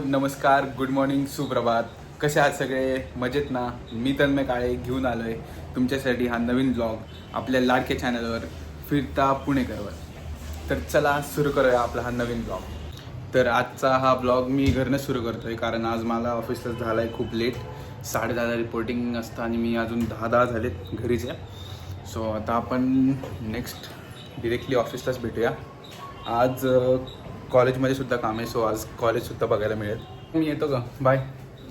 नमस्कार, good morning, सुप्रभात. कसे आहात सगळे? मजेत ना? मी तन्मय काळे घेऊन आलो आहे तुमच्यासाठी हा नवीन ब्लॉग आपल्या लाडक्या चॅनलवर फिरता पुणेकरवर. तर चला सुरू करूया आपला हा नवीन ब्लॉग. तर आजचा हा ब्लॉग मी घरनं सुरू करतो आहे कारण आज मला ऑफिसला झाला आहे खूप लेट. 10:30 रिपोर्टिंग असतं आणि मी अजून 10 झालेत घरीच आहे. सो आता आपण नेक्स्ट डिरेक्टली ऑफिसलाच भेटूया. आज कॉलेजमध्ये सुद्धा काम आहे, सो आज कॉलेजसुद्धा बघायला मिळेल. मी येतो का? Bye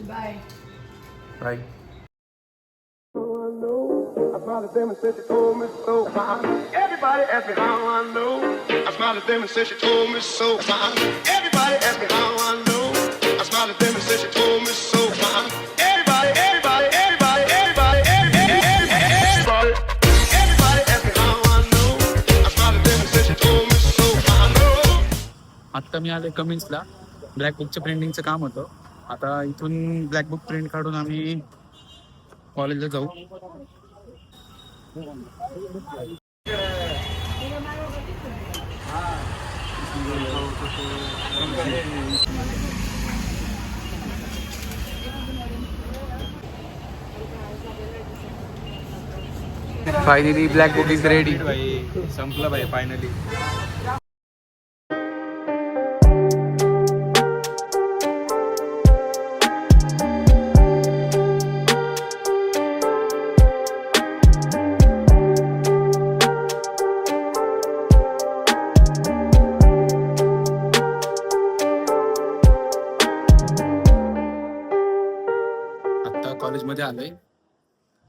Bye. Bye. I smiled at them and said she told me so. Everybody asked me how I know. I smiled at them and said she told me so. Everybody asked me how I know. I smiled at them and said she told me so. Everybody, everybody, everybody, everybody, everybody, everybody asked me how I know. I smiled at them and said she told me so. I know. आत्ता मी आले कमिन्सला. Black बुकचं प्रिंटिंगचं काम होतं. आता इथून black book print काढून आम्ही कॉलेजला जाऊ. Finally black book is ready. संपलं भाई फायनली. आता कॉलेजमध्ये आलोय.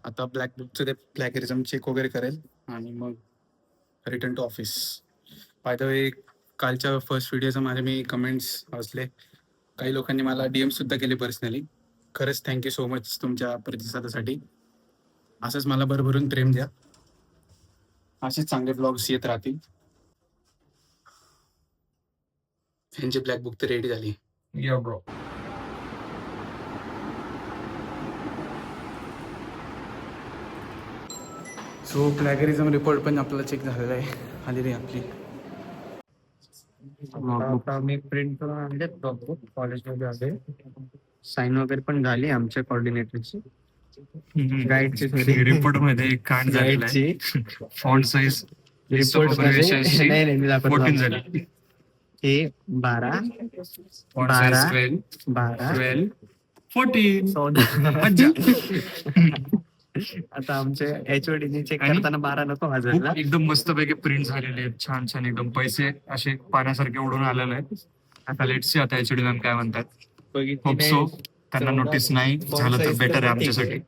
आता ब्लॅक बुकचं ते प्लॅगरिझम चेक वगैरे करेल आणि मग return to office. By the way, कालच्या फर्स्ट व्हिडिओचं माझे मी कमेंट्स वाचले. काही लोकांनी मला DM सुद्धा केले पर्सनली. खरंच थँक्यू सो मच तुमच्या प्रतिसादासाठी. असंच मला भरभरून प्रेम द्या. असेच चांगले ब्लॉग्स येत राहतील. त्यांची ब्लॅक बुक तर रेडी झाली. या ब्रो. सो प्लॅगरिझम रिपोर्ट पण आपला चेक झालेला आहे. आलेली आहे आपली. आता मी प्रिंट करून आणले कॉलेजमध्ये आले. साईन वगैरे पण झाली आमच्या कोऑर्डिनेटरची, गाईडची, रिपोर्ट मध्ये कांड झालेला आहे. गाईडची फॉन्ट साईज रिपोर्ट नाही मी दाखवतो 14 झाली. हे 12 फॉन्ट साईज 12 14. आता आमचे HOD ने चेक करताना 12 नको वाजवायला. एकदम मस्त पैकी प्रिंट झालेले आहेत. छान छान एकदम पैसे असे पाण्यासारखे उडून आलेले आहेत. आता लेट्स सी आता HOD मॅम काय म्हणतात. होप सो त्यांना नोटीस नाही झालं तर बेटर आहे आमच्यासाठी.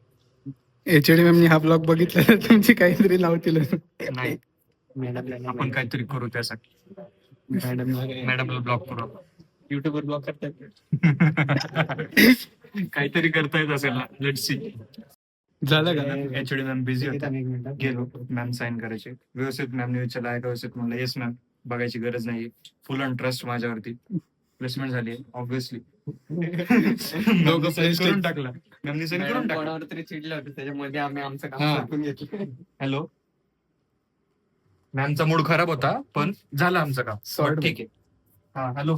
HOD मॅमनी हा ब्लॉग बघितला तर तुमची काहीतरी लावतील. नाही, आपण काहीतरी करू त्यासाठी. मॅडमला ब्लॉक करू. युट्यूबवर ब्लॉक करतात. काहीतरी करता येत असेल ना. Let's see. झालं का? HOD मॅम बिझी होता. गेलो मॅम साईन करायचे. व्यवस्थित मॅमने विचारलं आहे का व्यवस्थित. म्हणलं येस मॅम, बघायची गरज नाही. फुल ऑन ट्रस्ट माझ्यावरती. प्लेसमेंट झाली ऑब्व्हियसली. करून टाकला मॅमनी, साईन करून टाकला. कोणावर तरी चिडलं होतं त्याच्यामध्ये आम्ही आमचं काम करून घेतलं. हॅलो, मॅमचा मूड खराब होता पण झालं आमचं काम. Sorted. ठीक आहे. हा हॅलो,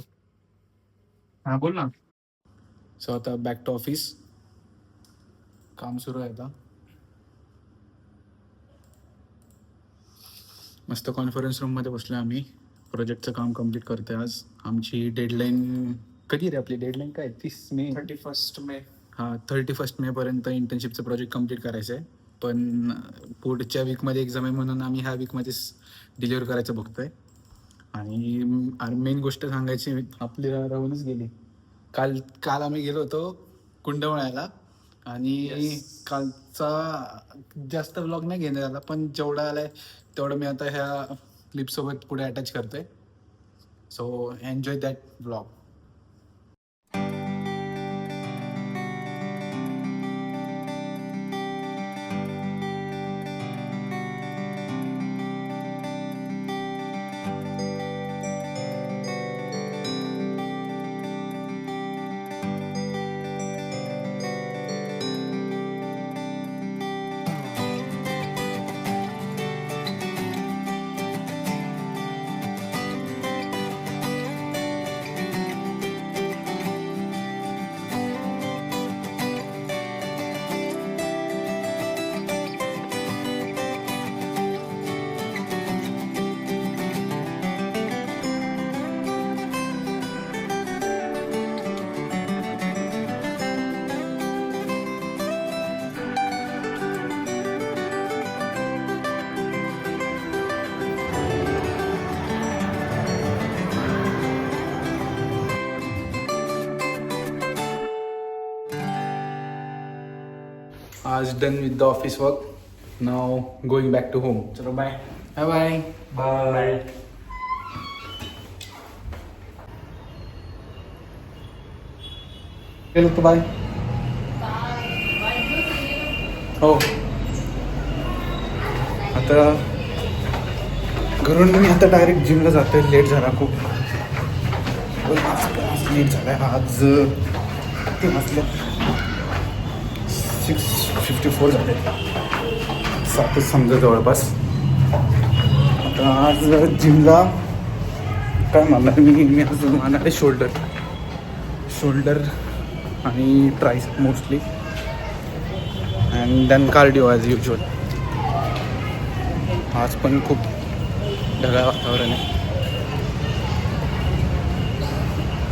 हा बोल ना. सो आता बॅक टू ऑफिस. काम सुरू आहे आता. मस्त कॉन्फरन्स रूम मध्ये बसलो आम्ही. प्रोजेक्टचं काम कम्प्लीट करतोय आज. आमची डेडलाईन कधी रे? आपली डेडलाईन काय? 30 मे. 31 मे. हां, 31 मे पर्यंत इंटर्नशिपचं प्रोजेक्ट कम्प्लीट करायचं आहे. पण पुढच्या वीकमध्ये एक्झाम आहे म्हणून आम्ही ह्या वीकमध्येच डिलिव्हर करायचं बघतोय. आणि मेन गोष्ट सांगायची आपली राहूनच गेली. काल आम्ही गेलो होतो कुंडवळ्याला आणि कालचा जास्त ब्लॉग नाही घेण्यात आला, पण जेवढा आलाय तेवढं मी आता ह्या क्लिपसोबत पुढे अटॅच करतोय. So enjoy that blog. आज done with the office work. Now going back to home. चलो बाय बाय बाय बाय. गेलो तर बाय. हो आता घरून मी आता डायरेक्ट जिमला जातोय. लेट झाला खूप. लेट झालाय आज. ते वाजलं 6:54 झाले. 7च समजा जवळपास. आता आज जिमला काय मारणार मी आज मारणार आहे शोल्डर आणि tris mostly and then cardio as usual. आज पण खूप ढगाळ वातावरण आहे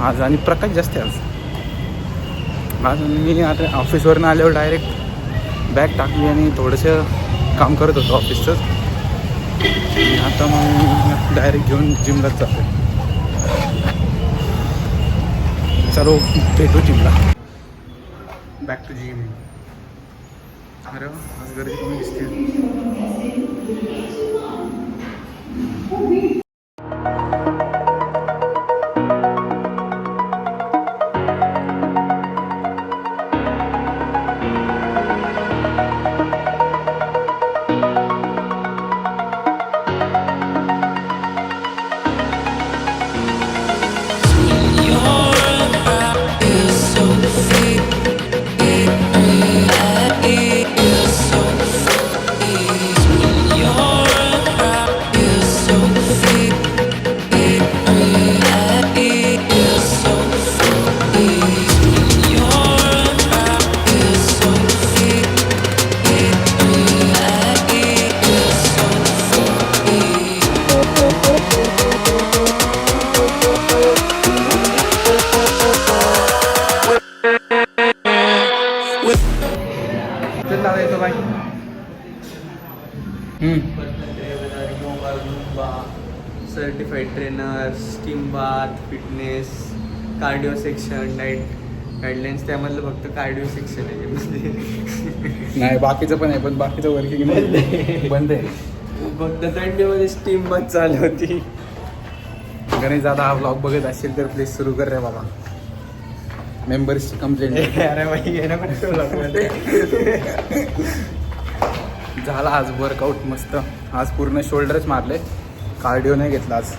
आज आणि प्रकाश जास्त आहे आज मी आता ऑफिसवरून आल्यावर डायरेक्ट बॅग टाकली आणि थोडंसं काम करत होतो ऑफिसचंच. आता मग डायरेक्ट घेऊन जिमलाच जातो. चलो भेटू जिमला. Back to gym. अरे आज गर्दी कमी दिसते. येतो bye. Certified trainer, steam bath, fitness, cardio section, diet guidelines. त्यामधलं फक्त कार्डिओ सेक्शन आहे. नाही बाकीचं पण आहे पण बाकीचं वर्किंग बंद आहे. फक्त थंडीमध्ये स्टीम बाथ चालू होती. गणेश दादा हा ब्लॉग बघत असेल तर प्लीज सुरू कर रे बाबा. मेंबर्सची कंप्लेंट. अरे बाई ये ना पण झाला आज वर्कआउट मस्त. आज पूर्ण शोल्डरच मारले. कार्डिओ नाही घेतला आज.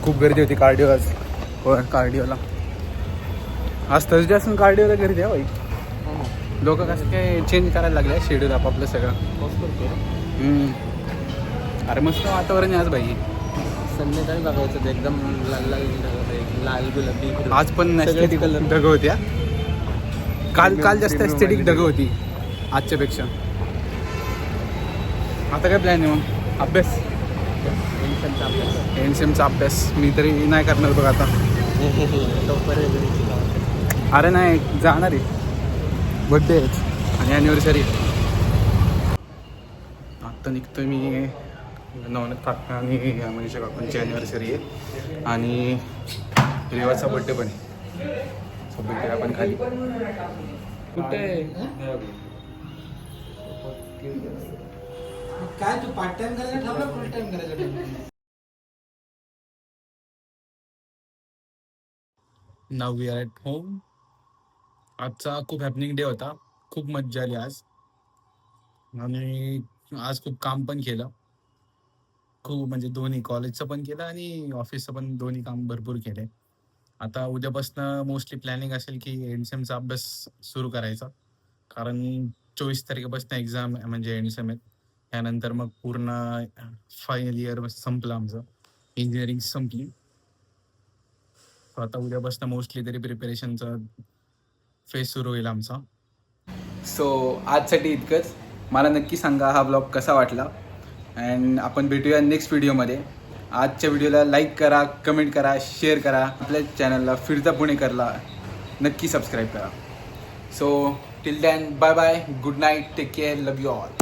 खूप गर्दी होती कार्डिओ आज. कार्डिओला आज थर्सडे असून कार्डिओला गर्दी आहे बाई. लोक कसं काय चेंज करायला लागले शेड्यूल आपापलं सगळं. अरे मस्त वातावरण आहे आज बाई. संध्याकाळी बघायचं ते एकदम लाल लाल गुलाबी. आज पण एस्थेटिक ढग होत्या. काल जास्त एस्थेटिक ढग होती आजच्यापेक्षा. आता काय प्लॅन आहे मग? अभ्यास. एनसीएमचा अभ्यास मी तरी नाही करणार बघ आता. अरे नाही जाणार आहे. बड्डे आणि ॲनिव्हर्सरी. आत्ता निघतो मी. नवनाथ काका आणि मनीषा काकांची ॲनिव्हर्सरी आहे आणि रेवाचा बड्डे पण आहे. सो बड्डे आपण खाली कुठे काय तू पार्ट टाइम करायला ठरवलं फुल टाइम करायचं? Now we R at home. आजचा खूप हॅपनिंग डे होता. खूप मज्जा आली आज आणि आज खूप काम पण केलं. खूप म्हणजे दोन्ही कॉलेजचं पण केलं आणि ऑफिसचं पण दोन्ही काम भरपूर केले. आता उद्यापासून मोस्टली प्लॅनिंग असेल की एनसीएमचा अभ्यास सुरू करायचा. कारण 24 तारखेपासून एक्झाम म्हणजे एनसीएम आहेत. त्यानंतर मग पूर्ण फायनल इयर संपलं आमचं. इंजिनिअरिंग संपली. आता उद्यापासून मोस्टली तरी प्रिपरेशनचा फेज सुरू होईल आमचा. सो आजसाठी इतकंच. मला नक्की सांगा हा ब्लॉग कसा वाटला अँड आपण भेटूया नेक्स्ट व्हिडिओमध्ये. आजच्या व्हिडिओला लाईक करा, कमेंट करा, शेअर करा. आपल्या चॅनलला फिरता पुणेकरला नक्की सबस्क्राईब करा. So till then bye bye. Good night. Take care. Love you all.